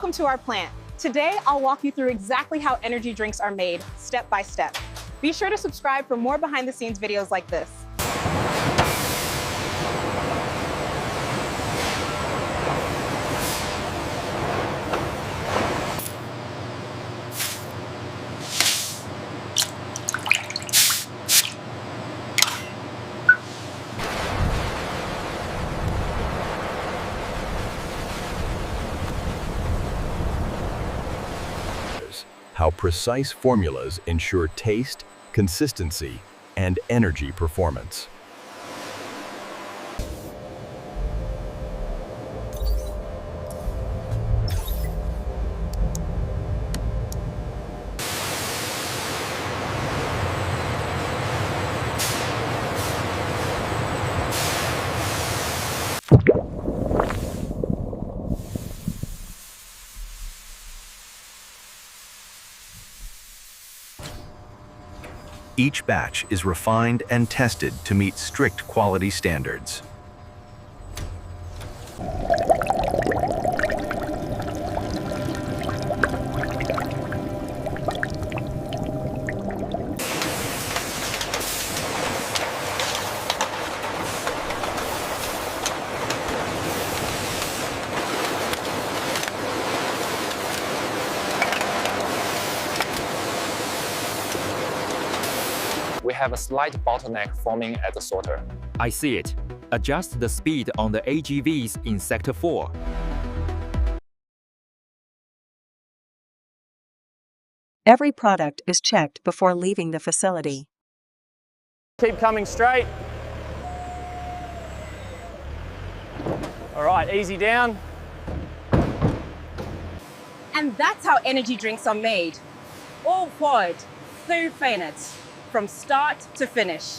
Welcome to our plant. Today, I'll walk you through exactly how energy drinks are made, step by step. Be sure to subscribe for more behind-the-scenes videos like this. How precise formulas ensure taste, consistency, and energy performance. Each batch is refined and tested to meet strict quality standards. We have a slight bottleneck forming at the sorter. I see it. Adjust the speed on the AGVs in Sector 4. Every product is checked before leaving the facility. Keep coming straight. All right, easy down. And that's how energy drinks are made. All forward, through fairness, from start to finish.